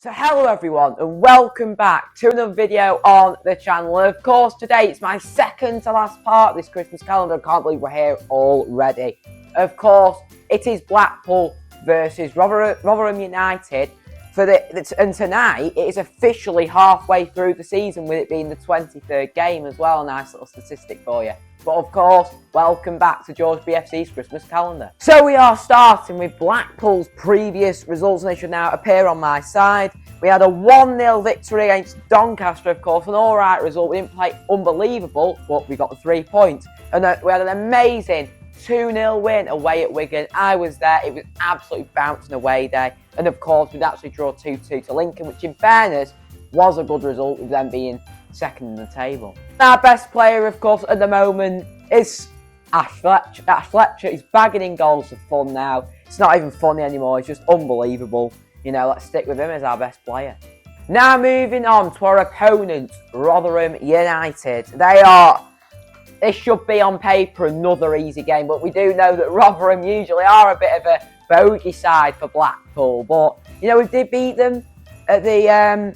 So hello everyone and welcome back to another video on the channel. And of course today it's my second to last part of this Christmas calendar. I can't believe we're here already. Of course it is Blackpool versus Rotherham United and tonight it is officially halfway through the season, with it being the 23rd game as well. A nice little statistic for you. But of course, welcome back to George BFC's Christmas calendar. So we are starting with Blackpool's previous results, and they should now appear on my side. We had a 1-0 victory against Doncaster, of course, an alright result. We didn't play unbelievable, but we got the 3 points. And we had an amazing 2-0 win away at Wigan. I was there. It was absolutely bouncing away day. And of course, we'd actually draw 2-2 to Lincoln, which in fairness was a good result, with them being second in the table. Our best player, of course, at the moment is Ash Fletcher. Ash Fletcher is bagging in goals for fun now. It's not even funny anymore. It's just unbelievable. You know, let's stick with him as our best player. Now moving on to our opponent, Rotherham United. They should be on paper another easy game, but we do know that Rotherham usually are a bit of a bogey side for Blackpool. But, you know, we did beat them at the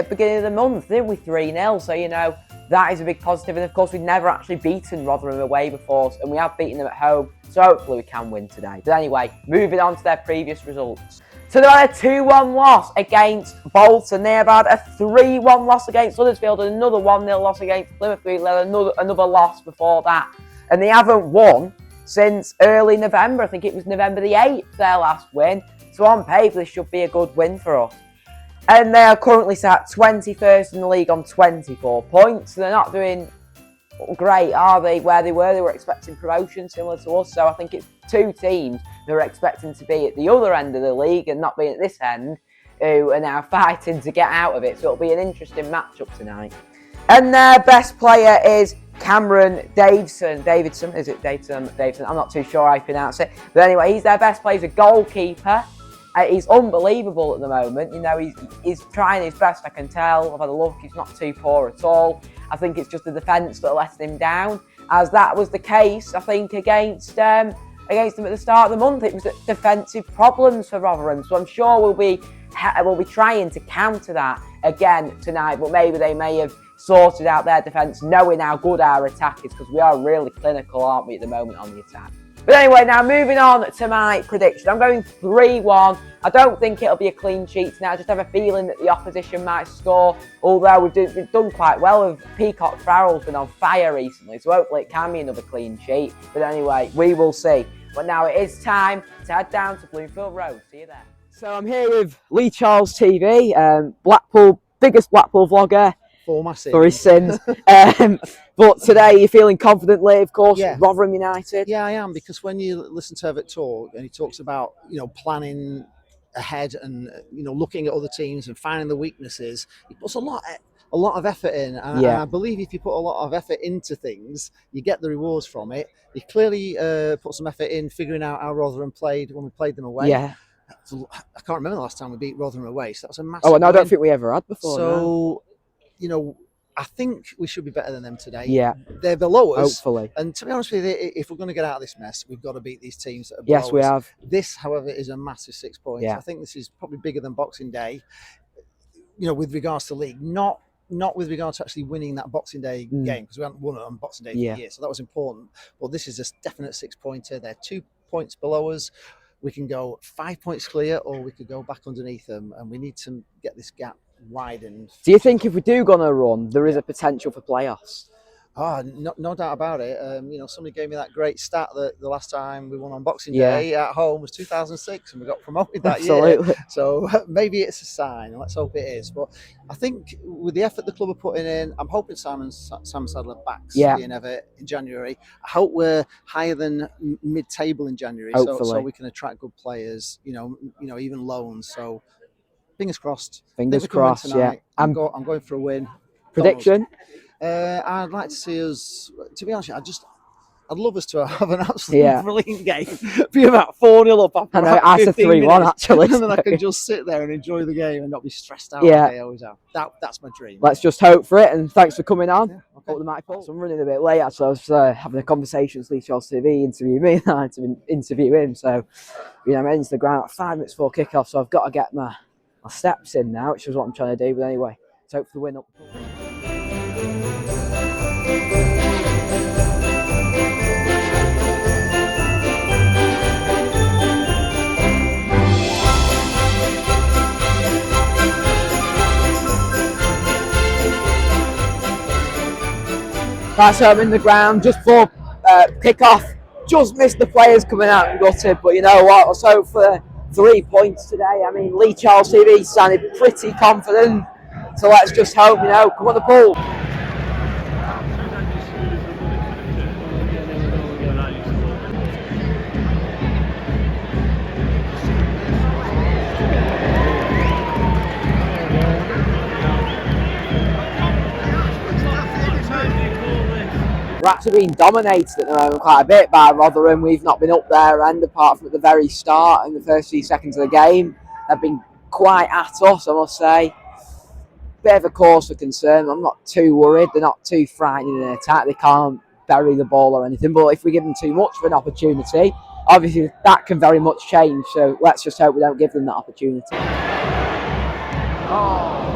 beginning of the month, didn't we? 3-0. So, you know, that is a big positive. And of course, we've never actually beaten Rotherham away before, and we have beaten them at home. So hopefully we can win today. But anyway, moving on to their previous results. So they had a 2-1 loss against Bolton. They have had a 3-1 loss against Huddersfield and another 1-0 loss against Plymouth. They had another loss before that. And they haven't won since early November. I think it was November the 8th, their last win. So on paper, this should be a good win for us. And they are currently sat 21st in the league on 24 points. So they're not doing great, are they? Where they were expecting promotion, similar to us. So I think it's two teams who are expecting to be at the other end of the league and not being at this end, who are now fighting to get out of it. So it'll be an interesting matchup tonight. And their best player is Cameron Davidson. Is it Davidson? I'm not too sure how I pronounce it. But anyway, he's their best player. He's a goalkeeper. He's unbelievable at the moment. You know, he's trying his best, I can tell. I've had a look. He's not too poor at all. I think it's just the defence that are letting him down, as that was the case, I think, against them at the start of the month. It was defensive problems for Rotherham. So I'm sure we'll be trying to counter that again tonight. But maybe they may have sorted out their defence, knowing how good our attack is, because we are really clinical, aren't we, at the moment on the attack. But anyway, now moving on to my prediction. I'm going 3-1. I don't think it'll be a clean sheet tonight. I just have a feeling that the opposition might score, although we've done quite well. With Peacock Farrell's been on fire recently, so hopefully it can be another clean sheet. But anyway, we will see. But now it is time to head down to Bloomfield Road. See you there. So I'm here with Lee Charles TV, biggest Blackpool vlogger. For his sins. But today you're feeling confidently, of course, yeah. Rotherham United. Yeah, I am, because when you listen to Everett talk, and he talks about, you know, planning ahead and, you know, looking at other teams and finding the weaknesses, he puts a lot of effort in, and I believe if you put a lot of effort into things, you get the rewards from it. He clearly put some effort in figuring out how Rotherham played when we played them away. Yeah. I can't remember the last time we beat Rotherham away, so that was a massive win. I don't think we ever had before. So, no. You know, I think we should be better than them today. Yeah. They're below us. Hopefully. And to be honest with you, if we're going to get out of this mess, we've got to beat these teams that are below us. Yes, we have. This, however, is a massive 6 points. Yeah. I think this is probably bigger than Boxing Day, you know, with regards to league. Not with regard to actually winning that Boxing Day game, because we haven't won it on Boxing Day for a year, so that was important. But this is a definite 6 pointer. They're 2 points below us. We can go 5 points clear, or we could go back underneath them, and we need to get this gap widened. Do you think if we do go on a run, there is a potential for playoffs? No doubt about it. You know, somebody gave me that great stat that the last time we won on Boxing Day at home was 2006, and we got promoted that year. So maybe it's a sign. Let's hope it is. But I think with the effort the club are putting in, I'm hoping Sam Sadler backs being Everett in January. I hope we're higher than mid-table in January, so we can attract good players. You know, even loans. So fingers crossed. Fingers crossed. Yeah, I'm going for a win. Prediction. I'd like to see us, to be honest, I'd love us to have an absolutely brilliant game. Be about 4-0 up after I said 3-1 actually. And then I can just sit there and enjoy the game and not be stressed out like I always have. That's my dream. Let's just hope for it, and thanks for coming on. Yeah, okay. So I'm running a bit late actually. I was having a conversation with Lee Charles TV, interviewing me, and I had to interview him. So, you know, I'm into the ground at 5 minutes before kickoff, so I've got to get my my steps in now, which is what I'm trying to do. But anyway, let's hope for the win up. Right, so I'm in the ground just for kick-off. Just missed the players coming out and gutted, but you know what? Let's hope for 3 points today. I mean, Lee Charles TV sounded pretty confident, so let's just hope, you know, come on the pool. Rats are being dominated at the moment quite a bit by Rotherham. We've not been up their end apart from at the very start in the first few seconds of the game. They've been quite at us, I must say. Bit of a cause for concern. I'm not too worried. They're not too frightening in an attack. They can't bury the ball or anything. But if we give them too much of an opportunity, obviously that can very much change. So let's just hope we don't give them that opportunity. Oh.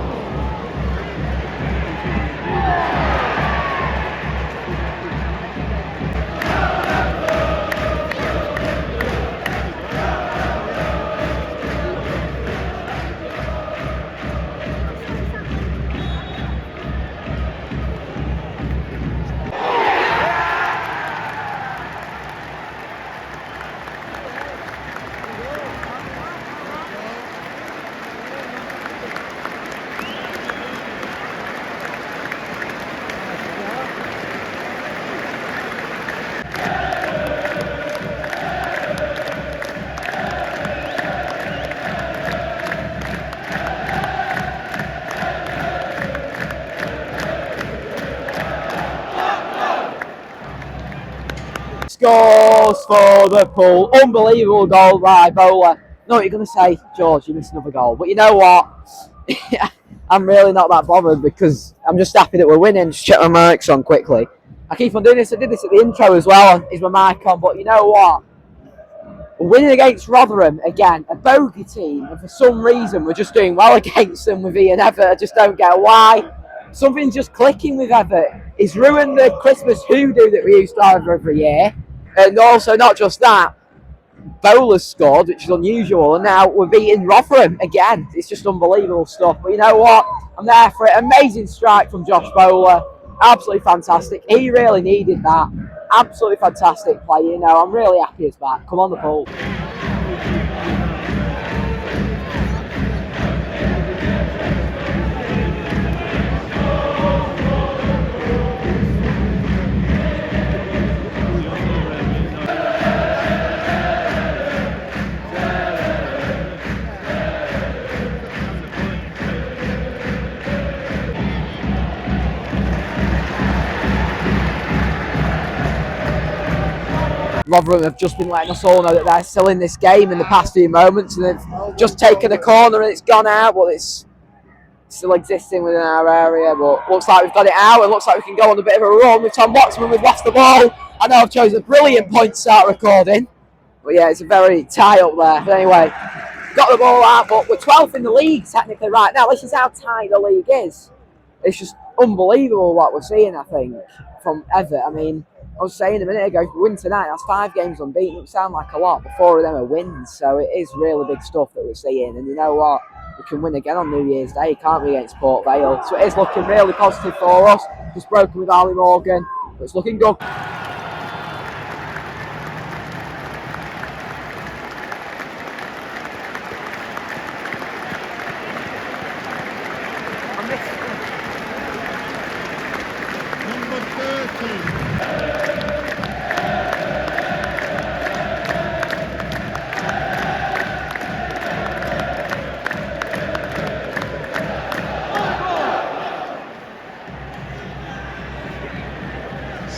Scores for the Pool. Unbelievable goal by Bowler. Know what you're going to say, George, you missed another goal. But you know what? I'm really not that bothered because I'm just happy that we're winning. Just check my mics on quickly. I keep on doing this. I did this at the intro as well. Is my mic on? But you know what? We're winning against Rotherham again, a bogey team, and for some reason we're just doing well against them with Ian Everett. I just don't get why. Something's just clicking with Everett. He's ruined the Christmas hoodoo that we used to have every year. And also, not just that, Bowler's scored, which is unusual, and now we're beating Rotherham again. It's just unbelievable stuff. But you know what? I'm there for it. Amazing strike from Josh Bowler. Absolutely fantastic. He really needed that. Absolutely fantastic play. You know, I'm really happy he's back. Come on the Pool. Rotherham have just been letting us all know that they're still in this game in the past few moments, and they've just taken a corner and it's gone out, but it's still existing within our area. But looks like we've got it out, and looks like we can go on a bit of a run with Tom Watson. We've lost the ball. I know I've chosen a brilliant point to start recording, but yeah, it's a very tie up there. But anyway, got the ball out, but we're 12th in the league technically right now. This is how tight the league is. It's just unbelievable what we're seeing, I think, from Everett. I mean, I was saying a minute ago, if we win tonight, that's 5 games unbeaten. It would sound like a lot, but 4 of them are wins. So it is really big stuff that we're seeing. And you know what? We can win again on New Year's Day, can't we, against Port Vale? So it is looking really positive for us. Just broken with Ali Morgan, but it's looking good.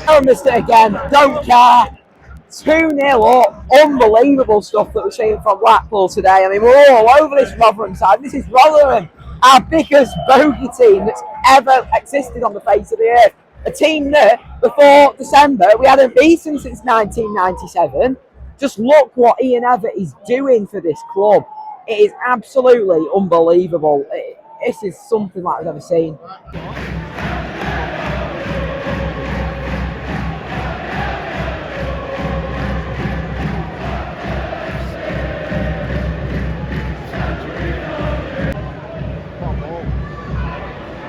I missed it again, don't care. 2-0 up, unbelievable stuff that we're seeing from Blackpool today. I mean, we're all over this Rotherham side. This is Rotherham, our biggest bogey team that's ever existed on the face of the earth. A team that, before December, we hadn't beaten since 1997. Just look what Ian Everett is doing for this club. It is absolutely unbelievable. This is something like I've never seen.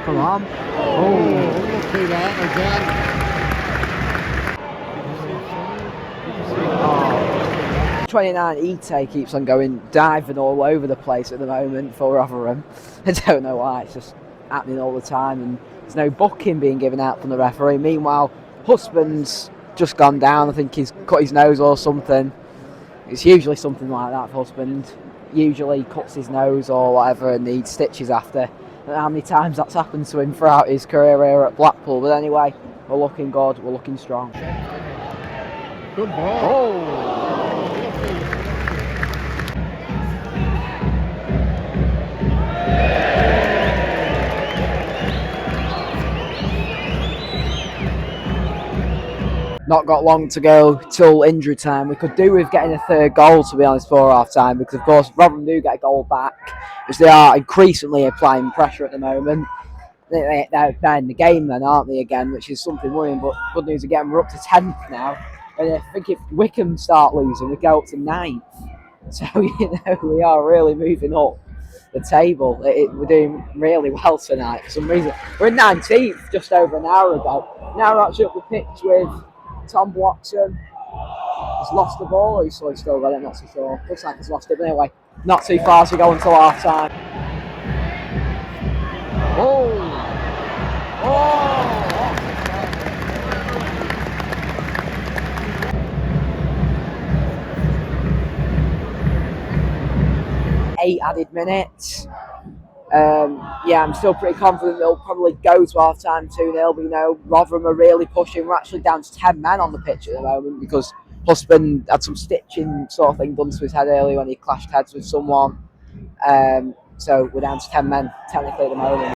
Come on. Oh, lucky that again. 29 Ite keeps on going diving all over the place at the moment for Rotherham. I don't know why, it's just happening all the time, and there's no booking being given out from the referee. Meanwhile, Husband's just gone down. I think he's cut his nose or something. It's usually something like that for Husband. Usually cuts his nose or whatever and needs stitches after. I don't know how many times that's happened to him throughout his career here at Blackpool, but anyway, we're looking good, we're looking strong. Good ball. Oh. Not got long to go till injury time. We could do with getting a third goal, to be honest, for half time, because of course Rotherham do get a goal back, as they are increasingly applying pressure at the moment. They're in the game then, aren't they, again, which is something worrying, but good news again, we're up to 10th now, and I think if Wickham start losing, we go up to 9th. So, we are really moving up the table. We're doing really well tonight for some reason. We're in 19th just over an hour ago. Now we're actually up the pitch with Tom Bloxham. He's lost the ball, or he's still got it, I'm not so sure. Looks like he's lost it, but anyway, not too far as we go until half time. Oh! Oh! 8 added minutes. Yeah, I'm still pretty confident they'll probably go to half time 2-0, but Rotherham are really pushing. We're actually down to 10 men on the pitch at the moment because Husband had some stitching sort of thing done to his head earlier when he clashed heads with someone. So we're down to 10 men technically at the moment.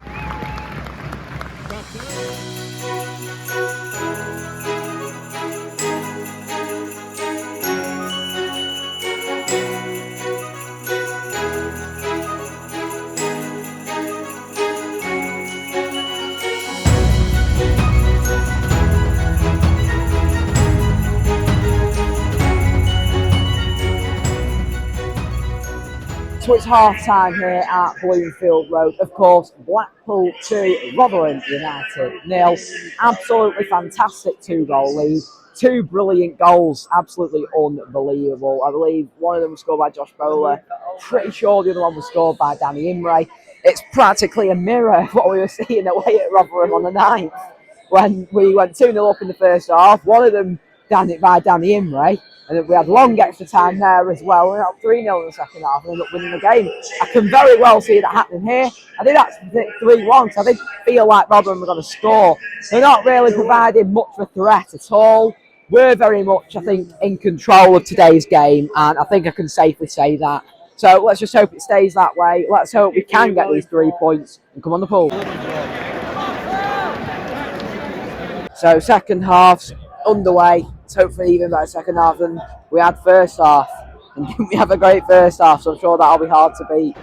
So it's half time here at Bloomfield Road. Of course, Blackpool 2, Rotherham United 0. Absolutely fantastic 2-goal lead. 2 brilliant goals, absolutely unbelievable. I believe one of them was scored by Josh Bowler. Pretty sure the other one was scored by Danny Imre. It's practically a mirror of what we were seeing away at Rotherham on the 9th. When we went 2-0 up in the first half, one of them done it by Danny Imre. And we had long extra time there as well. We went up 3-0 in the second half and ended up winning the game. I can very well see that happening here. I did actually think 3-1, so I did feel like Rotherham were going to score. They're not really providing much of a threat at all. We're very much, I think, in control of today's game, and I think I can safely say that. So let's just hope it stays that way. Let's hope we can get these 3 points and come on the pool. So second half's underway. It's hopefully even better second half than we had first half. And we have a great first half, so I'm sure that'll be hard to beat.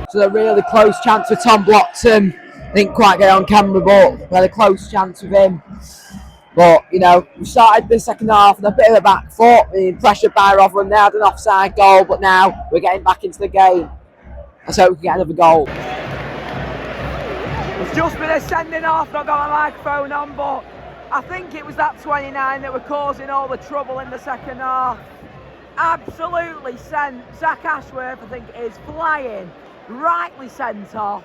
So a really close chance with Tom Bloxham. Didn't quite get on camera, but we had a close chance with him. But, we started the second half with a bit of a back foot, being pressured by Rotherham. They had an offside goal, but now we're getting back into the game. Let's hope we can get another goal. It's just been a sending off, not got my microphone on, but I think it was that 29 that were causing all the trouble in the second half. Absolutely sent. Zach Ashworth, I think, is flying. Rightly sent off.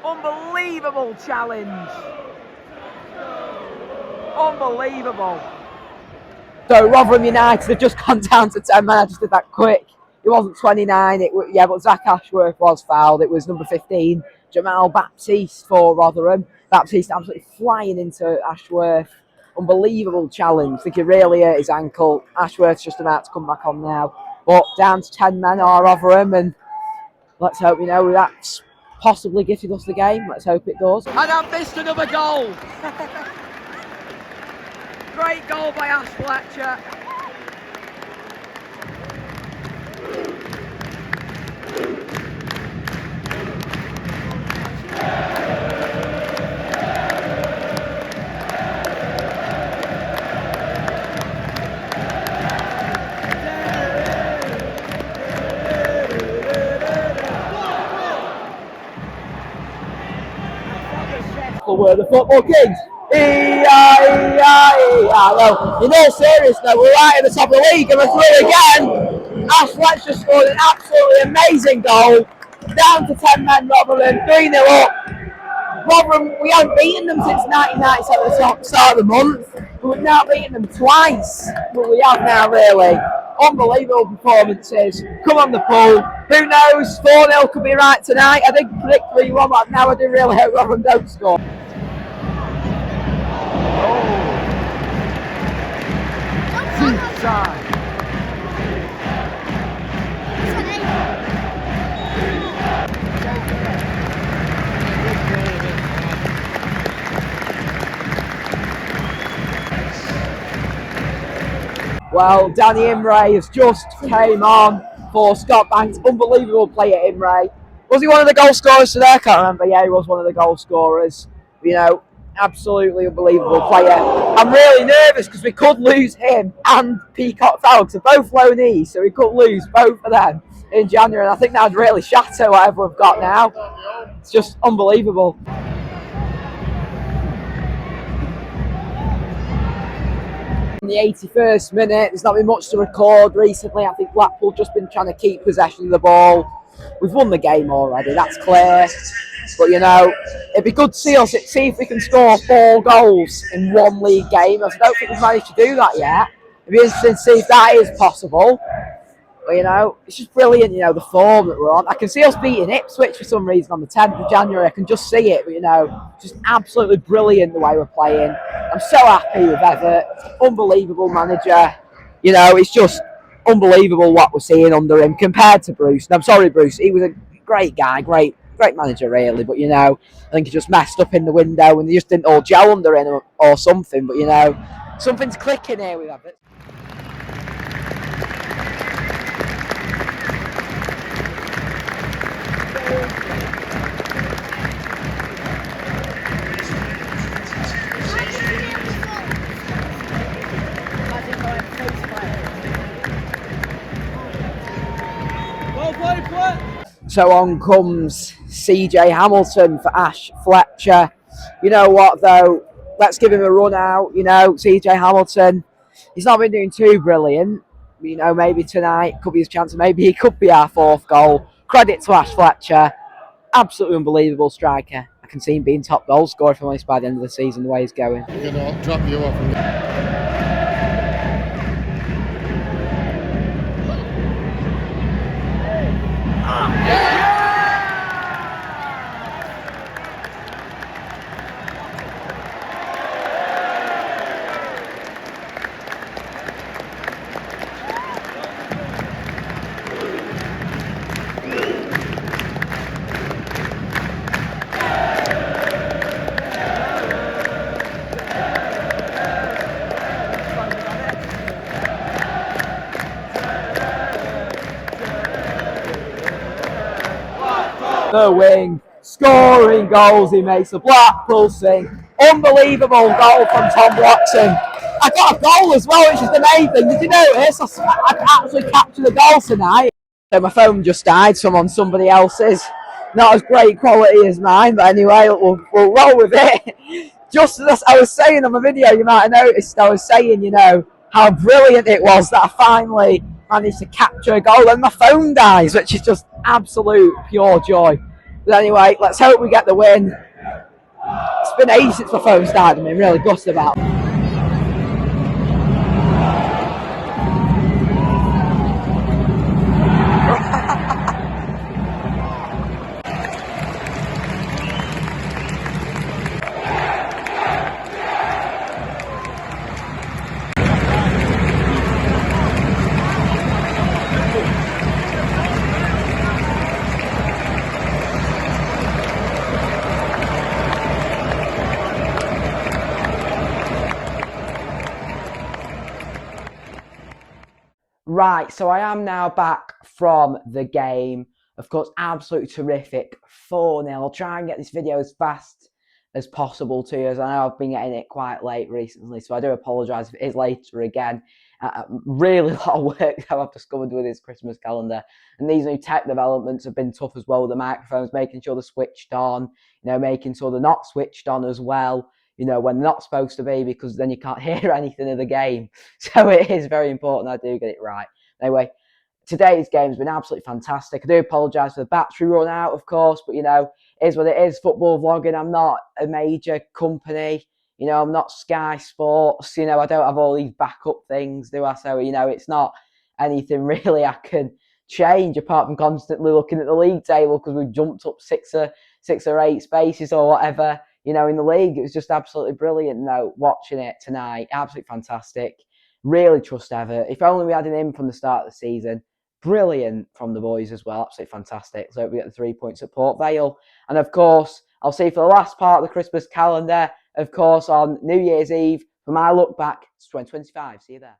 Unbelievable challenge. Unbelievable. So Rotherham United have just gone down to 10 men. I just did that quick. It wasn't 29. But Zach Ashworth was fouled. It was number 15, Jamal Baptiste for Rotherham. Baptiste absolutely flying into Ashworth. Unbelievable challenge. I think he really hurt his ankle. Ashworth's just about to come back on now. But down to 10 men are Rotherham, and let's hope that's possibly gifted us the game. Let's hope it does. And I've missed another goal. Great goal by Ash Fletcher. We're the football kings. Well, in all seriousness, we're right at the top of the league and we're through again. Ash Fletcher scored an absolutely amazing goal. Down to 10 men, Rotherham, 3-0 up. Rotherham, we haven't beaten them since 1997 at the start of the month. But we've now beaten them twice. But we have now, really. Unbelievable performances. Come on the pool. Who knows? 4-0 could be right tonight. I did predict 3-1, but now I do really hope Rotherham don't score. Side. Well, Danny Imray has just came on for Scott Banks. Unbelievable player, Imray. Was he one of the goal scorers today? I can't remember. Yeah, he was one of the goal scorers. You know, absolutely unbelievable player. I'm really nervous because we could lose him and Peacock Fowler, because they're both low knees, so we could lose both of them in January. And I think that would really shatter whatever we've got now. It's just unbelievable. In the 81st minute, there's not been much to record recently. I think Blackpool just been trying to keep possession of the ball. We've won the game already, that's clear. But you know, it'd be good to see if we can score 4 goals in one league game. I don't think we've managed to do that yet. It'd be interesting to see if that is possible. But you know, it's just brilliant, you know, the form that we're on. I can see us beating Ipswich for some reason on the 10th of January. I can just see it, but you know, just absolutely brilliant the way we're playing. I'm so happy with Everett. Unbelievable manager. You know, it's just unbelievable what we're seeing under him compared to Bruce. And I'm sorry, Bruce, he was a great guy, great manager really, but you know, I think he just messed up in the window and they just didn't all gel under him or something. But you know, something's clicking here with Everett. So on comes CJ Hamilton for Ash Fletcher. You know what though, let's give him a run out. You know, CJ Hamilton, he's not been doing too brilliant. You know, maybe tonight could be his chance, maybe he could be our 4th goal. Credit to Ash Fletcher, absolutely unbelievable striker. I can see him being top goal scorer for us by the end of the season, the way he's going. We're going to drop you off. The wing, scoring goals, he makes the Blackpool sing. Unbelievable goal from Tom Watson. I got a goal as well, which is the main thing. Did you notice? I actually captured a goal tonight. So my phone just died, so I'm on somebody else's. Not as great quality as mine, but anyway, we'll roll with it. Just as I was saying on my video, you might have noticed, I was saying, you know, how brilliant it was that I finally managed to capture a goal and my phone dies, which is just absolute pure joy. But anyway, let's hope we get the win. It's been ages since my phone's died. I'm really gutted about it. Right, so I am now back from the game. Of course, absolutely terrific. 4-0. I'll try and get this video as fast as possible to you, as I know I've been getting it quite late recently, so I do apologise if it is later again. Really a lot of work that I've discovered with this Christmas calendar, and these new tech developments have been tough as well with the microphones, making sure they're switched on, making sure they're not switched on as well, when they're not supposed to be, because then you can't hear anything of the game. So it is very important I do get it right. Anyway, today's game has been absolutely fantastic. I do apologise for the battery run out, of course, but, it is what it is. Football vlogging, I'm not a major company. I'm not Sky Sports. I don't have all these backup things, do I? So, it's not anything really I can change apart from constantly looking at the league table, because we've jumped up six or eight spaces or whatever, in the league. It was just absolutely brilliant, watching it tonight. Absolutely fantastic. Really trust Everett. If only we had him from the start of the season. Brilliant from the boys as well. Absolutely fantastic. So we get the 3 points at Port Vale. And of course, I'll see you for the last part of the Christmas calendar, of course, on New Year's Eve, for my look back to 2025. See you there.